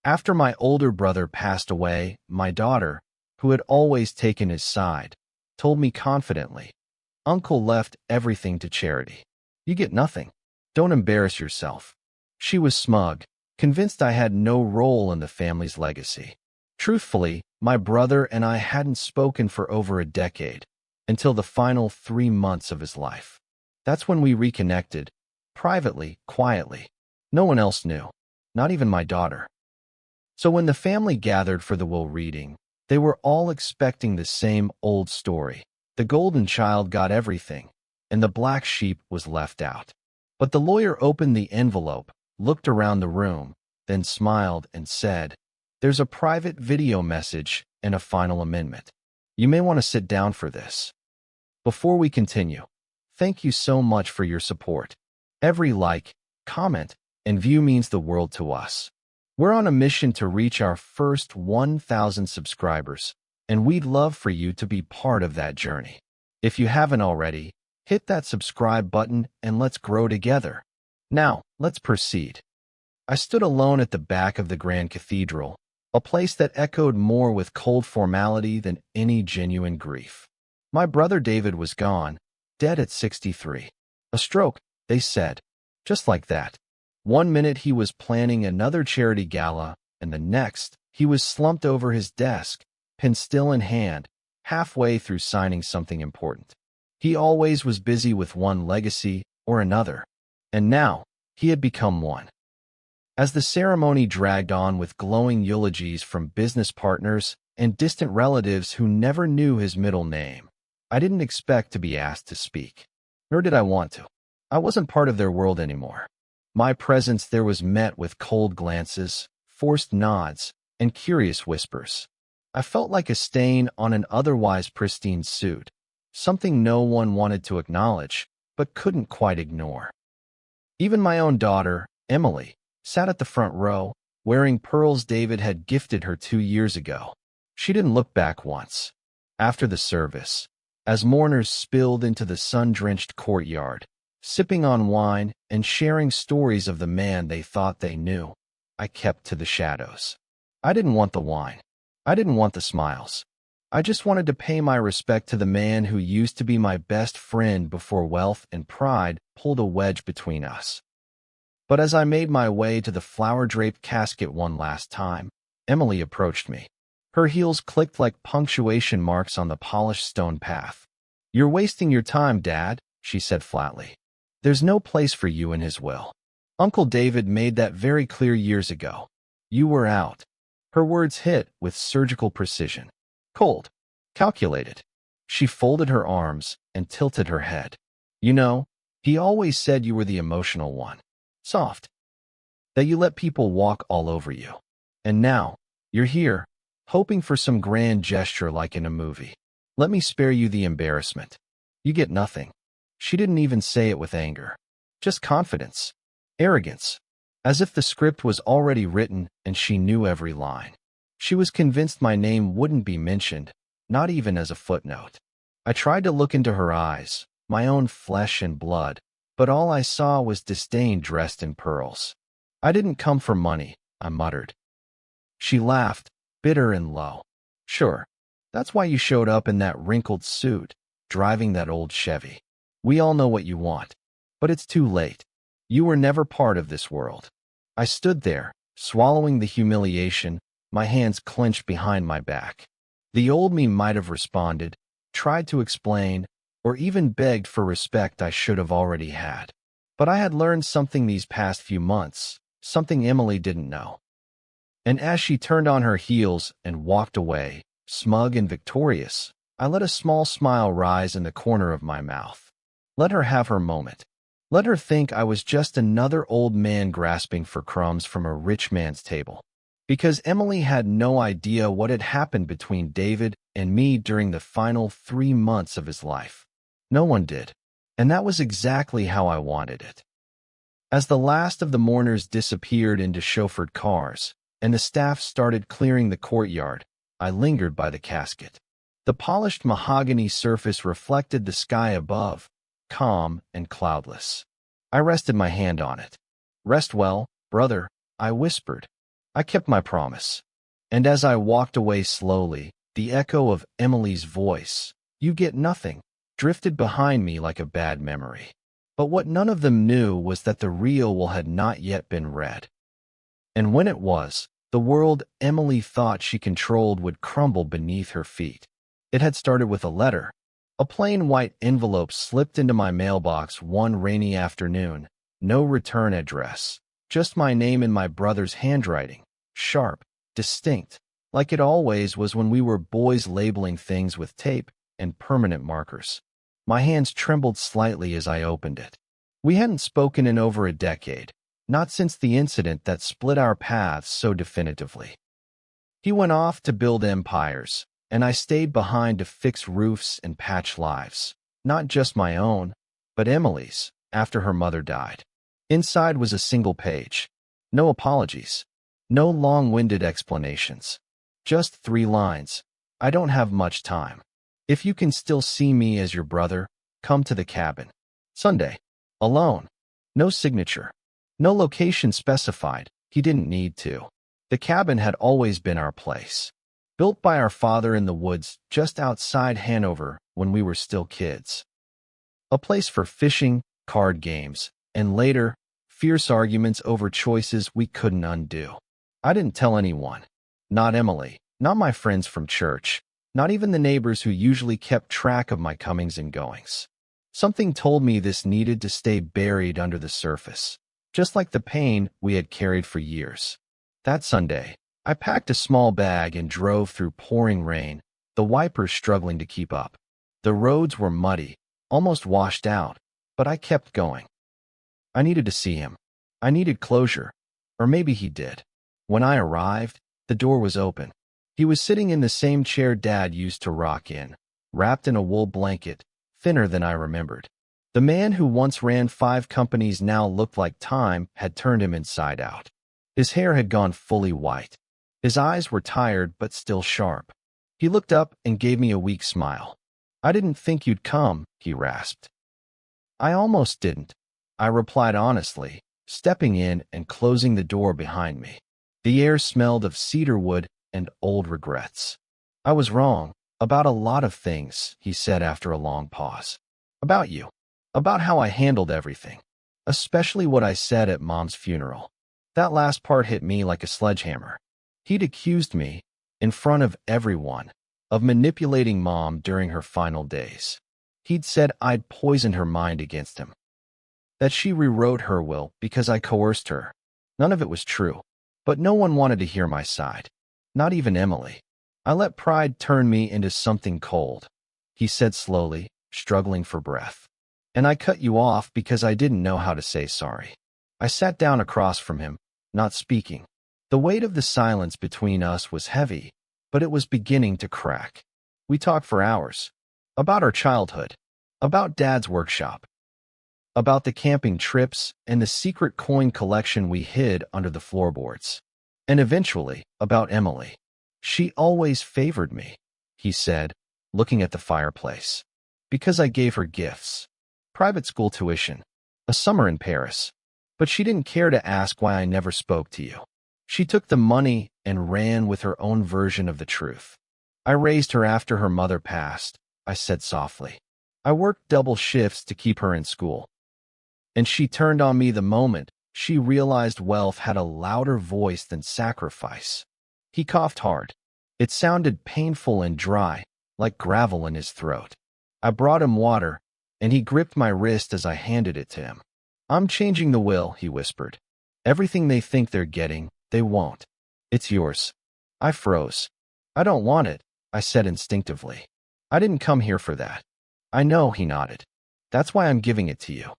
After my older brother passed away, my daughter, who had always taken his side, told me confidently, "Uncle left everything to charity. You get nothing. Don't embarrass yourself." She was smug, convinced I had no role in the family's legacy. Truthfully, my brother and I hadn't spoken for over a decade, until the final 3 months of his life. That's when we reconnected, privately, quietly. No one else knew, not even my daughter. So when the family gathered for the will reading, they were all expecting the same old story. The golden child got everything, and the black sheep was left out. But the lawyer opened the envelope, looked around the room, then smiled and said, "There's a private video message and a final amendment. You may want to sit down for this." Before we continue, thank you so much for your support. Every like, comment, and view means the world to us. We're on a mission to reach our first 1,000 subscribers, and we'd love for you to be part of that journey. If you haven't already, hit that subscribe button and let's grow together. Now, let's proceed. I stood alone at the back of the Grand Cathedral, a place that echoed more with cold formality than any genuine grief. My brother David was gone, dead at 63. A stroke, they said. Just like that. One minute he was planning another charity gala, and the next, he was slumped over his desk, pen still in hand, halfway through signing something important. He always was busy with one legacy or another, and now he had become one. As the ceremony dragged on with glowing eulogies from business partners and distant relatives who never knew his middle name, I didn't expect to be asked to speak, nor did I want to. I wasn't part of their world anymore. My presence there was met with cold glances, forced nods, and curious whispers. I felt like a stain on an otherwise pristine suit, something no one wanted to acknowledge, but couldn't quite ignore. Even my own daughter, Emily, sat at the front row, wearing pearls David had gifted her 2 years ago. She didn't look back once. After the service, as mourners spilled into the sun-drenched courtyard, sipping on wine and sharing stories of the man they thought they knew, I kept to the shadows. I didn't want the wine. I didn't want the smiles. I just wanted to pay my respect to the man who used to be my best friend before wealth and pride pulled a wedge between us. But as I made my way to the flower-draped casket one last time, Emily approached me. Her heels clicked like punctuation marks on the polished stone path. "You're wasting your time, Dad," she said flatly. "There's no place for you in his will. Uncle David made that very clear years ago. You were out." Her words hit with surgical precision. Cold. Calculated. She folded her arms and tilted her head. "You know, he always said you were the emotional one. Soft. That you let people walk all over you. And now, you're here, hoping for some grand gesture like in a movie. Let me spare you the embarrassment. You get nothing." She didn't even say it with anger. Just confidence. Arrogance. As if the script was already written and she knew every line. She was convinced my name wouldn't be mentioned, not even as a footnote. I tried to look into her eyes, my own flesh and blood, but all I saw was disdain dressed in pearls. "I didn't come for money," I muttered. She laughed, bitter and low. "Sure. That's why you showed up in that wrinkled suit, driving that old Chevy. We all know what you want. But it's too late. You were never part of this world." I stood there, swallowing the humiliation, my hands clenched behind my back. The old me might have responded, tried to explain, or even begged for respect I should have already had. But I had learned something these past few months, something Emily didn't know. And as she turned on her heels and walked away, smug and victorious, I let a small smile rise in the corner of my mouth. Let her have her moment. Let her think I was just another old man grasping for crumbs from a rich man's table. Because Emily had no idea what had happened between David and me during the final 3 months of his life. No one did. And that was exactly how I wanted it. As the last of the mourners disappeared into chauffeured cars, and the staff started clearing the courtyard, I lingered by the casket. The polished mahogany surface reflected the sky above, calm and cloudless. I rested my hand on it. "Rest well, brother," I whispered. I kept my promise. And as I walked away slowly, the echo of Emily's voice, "You get nothing," drifted behind me like a bad memory. But what none of them knew was that the real will had not yet been read. And when it was, the world Emily thought she controlled would crumble beneath her feet. It had started with a letter. A plain white envelope slipped into my mailbox one rainy afternoon. No return address. Just my name in my brother's handwriting. Sharp, distinct, like it always was when we were boys labeling things with tape and permanent markers. My hands trembled slightly as I opened it. We hadn't spoken in over a decade, not since the incident that split our paths so definitively. He went off to build empires, and I stayed behind to fix roofs and patch lives, not just my own, but Emily's, after her mother died. Inside was a single page. No apologies. No long-winded explanations. Just 3 lines. "I don't have much time. If you can still see me as your brother, come to the cabin. Sunday. Alone." No signature. No location specified. He didn't need to. The cabin had always been our place. Built by our father in the woods just outside Hanover when we were still kids. A place for fishing, card games, and later, fierce arguments over choices we couldn't undo. I didn't tell anyone. Not Emily, not my friends from church, not even the neighbors who usually kept track of my comings and goings. Something told me this needed to stay buried under the surface, just like the pain we had carried for years. That Sunday, I packed a small bag and drove through pouring rain, the wipers struggling to keep up. The roads were muddy, almost washed out, but I kept going. I needed to see him. I needed closure, or maybe he did. When I arrived, the door was open. He was sitting in the same chair Dad used to rock in, wrapped in a wool blanket, thinner than I remembered. The man who once ran 5 companies now looked like time had turned him inside out. His hair had gone fully white. His eyes were tired but still sharp. He looked up and gave me a weak smile. "I didn't think you'd come," he rasped. "I almost didn't," I replied honestly, stepping in and closing the door behind me. The air smelled of cedar wood and old regrets. "I was wrong about a lot of things," he said after a long pause. "About you. About how I handled everything. Especially what I said at Mom's funeral. That last part hit me like a sledgehammer. He'd accused me, in front of everyone, of manipulating Mom during her final days. He'd said I'd poisoned her mind against him. That she rewrote her will because I coerced her. None of it was true. But no one wanted to hear my side. Not even Emily. I let pride turn me into something cold," he said slowly, struggling for breath. "And I cut you off because I didn't know how to say sorry." I sat down across from him, not speaking. The weight of the silence between us was heavy, but it was beginning to crack. We talked for hours. About our childhood. About Dad's workshop. About the camping trips and the secret coin collection we hid under the floorboards. And eventually, about Emily. "She always favored me," he said, looking at the fireplace. "Because I gave her gifts. Private school tuition. A summer in Paris. But she didn't care to ask why I never spoke to you. She took the money and ran with her own version of the truth. I raised her after her mother passed," I said softly. "I worked double shifts to keep her in school. And she turned on me the moment she realized wealth had a louder voice than sacrifice." He coughed hard. It sounded painful and dry, like gravel in his throat. I brought him water, and he gripped my wrist as I handed it to him. "I'm changing the will," he whispered. "Everything they think they're getting, they won't. It's yours." I froze. "I don't want it," I said instinctively. "I didn't come here for that." "I know," he nodded. "That's why I'm giving it to you."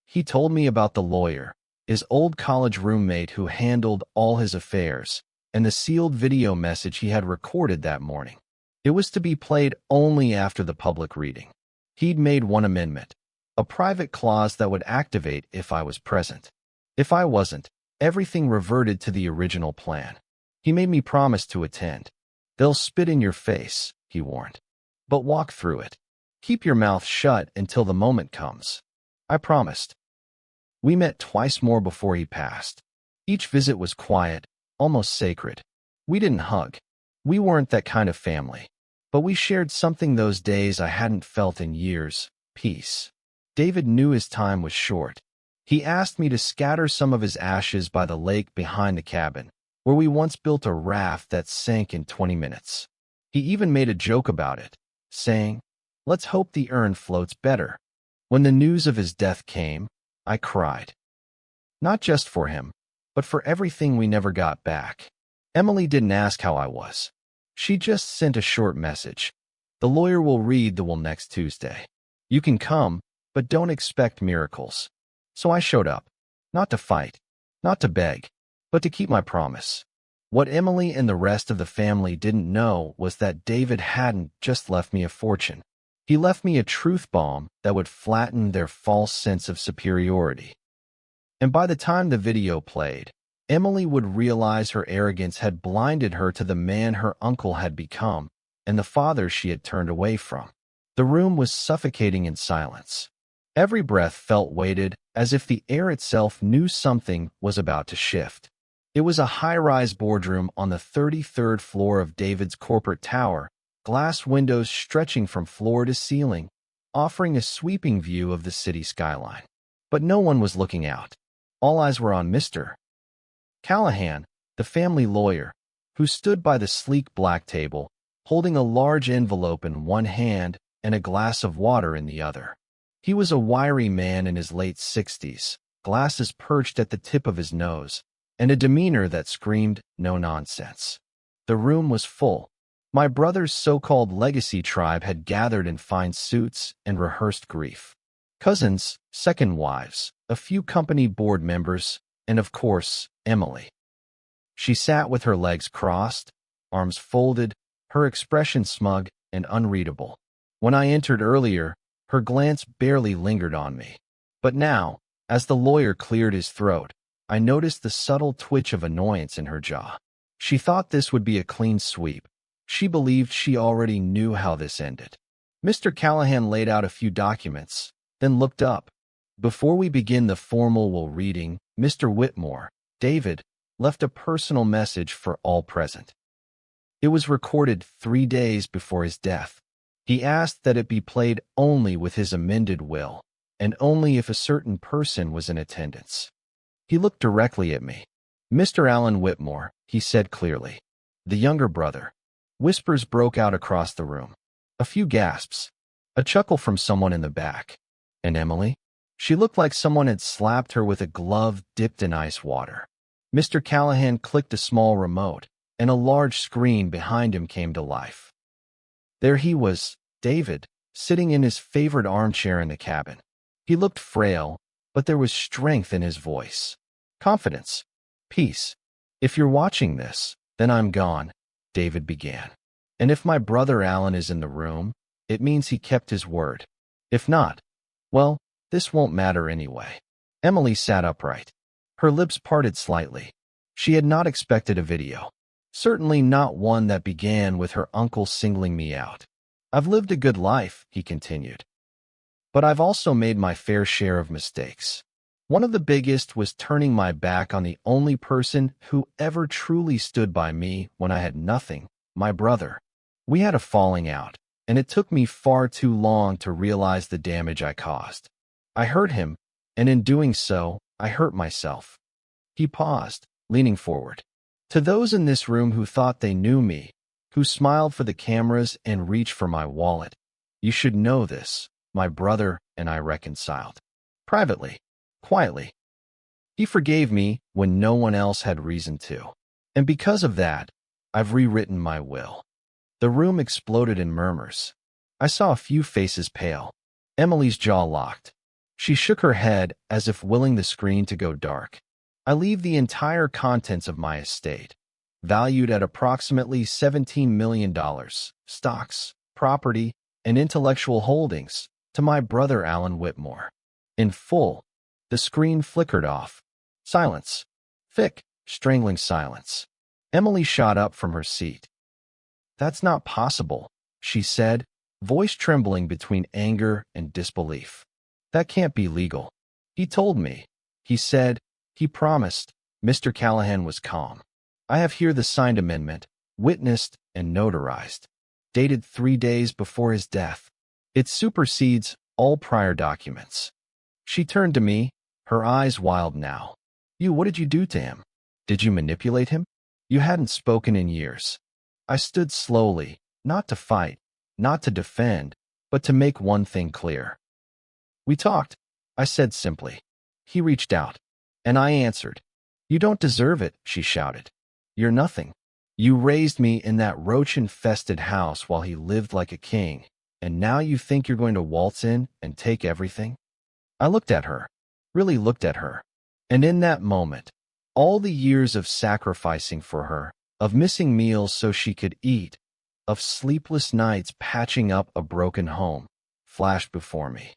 He told me about the lawyer, his old college roommate who handled all his affairs, and the sealed video message he had recorded that morning. It was to be played only after the public reading. He'd made one amendment, a private clause that would activate if I was present. If I wasn't, everything reverted to the original plan. He made me promise to attend. "They'll spit in your face," he warned. "But walk through it. Keep your mouth shut until the moment comes." I promised. We met twice more before he passed. Each visit was quiet, almost sacred. We didn't hug. We weren't that kind of family. But we shared something those days I hadn't felt in years: peace. David knew his time was short. He asked me to scatter some of his ashes by the lake behind the cabin, where we once built a raft that sank in 20 minutes. He even made a joke about it, saying, "Let's hope the urn floats better." When the news of his death came, I cried. Not just for him, but for everything we never got back. Emily didn't ask how I was. She just sent a short message. "The lawyer will read the will next Tuesday. You can come, but don't expect miracles." So I showed up. Not to fight, not to beg, but to keep my promise. What Emily and the rest of the family didn't know was that David hadn't just left me a fortune. He left me a truth bomb that would flatten their false sense of superiority. And by the time the video played, Emily would realize her arrogance had blinded her to the man her uncle had become and the father she had turned away from. The room was suffocating in silence. Every breath felt weighted, as if the air itself knew something was about to shift. It was a high-rise boardroom on the 33rd floor of David's corporate tower, glass windows stretching from floor to ceiling, offering a sweeping view of the city skyline. But no one was looking out. All eyes were on Mr. Callahan, the family lawyer, who stood by the sleek black table, holding a large envelope in one hand and a glass of water in the other. He was a wiry man in his late 60s, glasses perched at the tip of his nose, and a demeanor that screamed no nonsense. The room was full. My brother's so-called legacy tribe had gathered in fine suits and rehearsed grief. Cousins, second wives, a few company board members, and of course, Emily. She sat with her legs crossed, arms folded, her expression smug and unreadable. When I entered earlier, her glance barely lingered on me. But now, as the lawyer cleared his throat, I noticed the subtle twitch of annoyance in her jaw. She thought this would be a clean sweep. She believed she already knew how this ended. Mr. Callahan laid out a few documents, then looked up. "Before we begin the formal will reading, Mr. Whitmore, David, left a personal message for all present. It was recorded 3 days before his death. He asked that it be played only with his amended will, and only if a certain person was in attendance." He looked directly at me. "Mr. Alan Whitmore," he said clearly. "The younger brother." Whispers broke out across the room. A few gasps. A chuckle from someone in the back. "And Emily?" She looked like someone had slapped her with a glove dipped in ice water. Mr. Callahan clicked a small remote, and a large screen behind him came to life. There he was, David, sitting in his favorite armchair in the cabin. He looked frail, but there was strength in his voice. Confidence. Peace. "If you're watching this, then I'm gone," David began. "And if my brother Alan is in the room, it means he kept his word. If not, well, this won't matter anyway." Emily sat upright. Her lips parted slightly. She had not expected a video. Certainly not one that began with her uncle singling me out. "I've lived a good life," he continued. "But I've also made my fair share of mistakes. One of the biggest was turning my back on the only person who ever truly stood by me when I had nothing, my brother. We had a falling out, and it took me far too long to realize the damage I caused. I hurt him, and in doing so, I hurt myself." He paused, leaning forward. "To those in this room who thought they knew me, who smiled for the cameras and reached for my wallet, you should know this: my brother and I reconciled. Privately, quietly. He forgave me when no one else had reason to. And because of that, I've rewritten my will." The room exploded in murmurs. I saw a few faces pale. Emily's jaw locked. She shook her head as if willing the screen to go dark. "I leave the entire contents of my estate, valued at approximately $17 million, stocks, property, and intellectual holdings, to my brother Alan Whitmore. In full." The screen flickered off. Silence. Thick, strangling silence. Emily shot up from her seat. "That's not possible," she said, voice trembling between anger and disbelief. "That can't be legal. He told me. He said. He promised." Mr. Callahan was calm. I have here the signed amendment, witnessed and notarized, dated 3 days before his death. It supersedes all prior documents. She turned to me, her eyes wild now. What did you do to him? Did you manipulate him? You hadn't spoken in years. I stood slowly, not to fight, not to defend, but to make one thing clear. We talked, I said simply. He reached out, and I answered. You don't deserve it, she shouted. You're nothing. You raised me in that roach-infested house while he lived like a king, and now you think you're going to waltz in and take everything? I looked at her, really looked at her, and in that moment, all the years of sacrificing for her, of missing meals so she could eat, of sleepless nights patching up a broken home, flashed before me.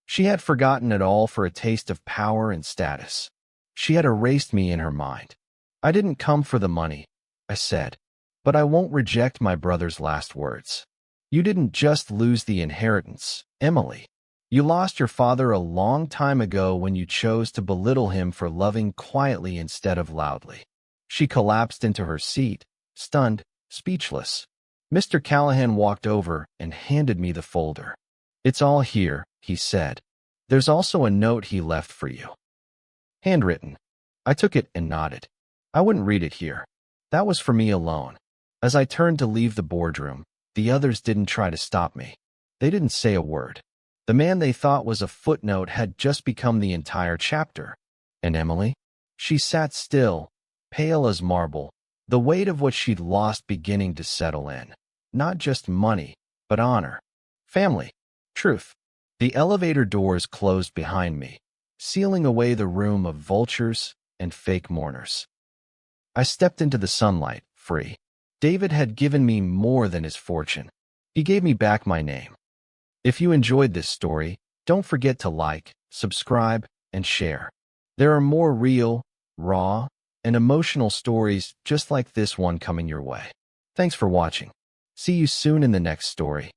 She had forgotten it all for a taste of power and status. She had erased me in her mind. I didn't come for the money, I said, but I won't reject my brother's last words. You didn't just lose the inheritance, Emily. You lost your father a long time ago when you chose to belittle him for loving quietly instead of loudly. She collapsed into her seat, stunned, speechless. Mr. Callahan walked over and handed me the folder. It's all here, he said. There's also a note he left for you. Handwritten. I took it and nodded. I wouldn't read it here. That was for me alone. As I turned to leave the boardroom, the others didn't try to stop me. They didn't say a word. The man they thought was a footnote had just become the entire chapter. And Emily? She sat still, pale as marble, the weight of what she'd lost beginning to settle in. Not just money, but honor, family, truth. The elevator doors closed behind me, sealing away the room of vultures and fake mourners. I stepped into the sunlight, free. David had given me more than his fortune. He gave me back my name. If you enjoyed this story, don't forget to like, subscribe, and share. There are more real, raw, and emotional stories just like this one coming your way. Thanks for watching. See you soon in the next story.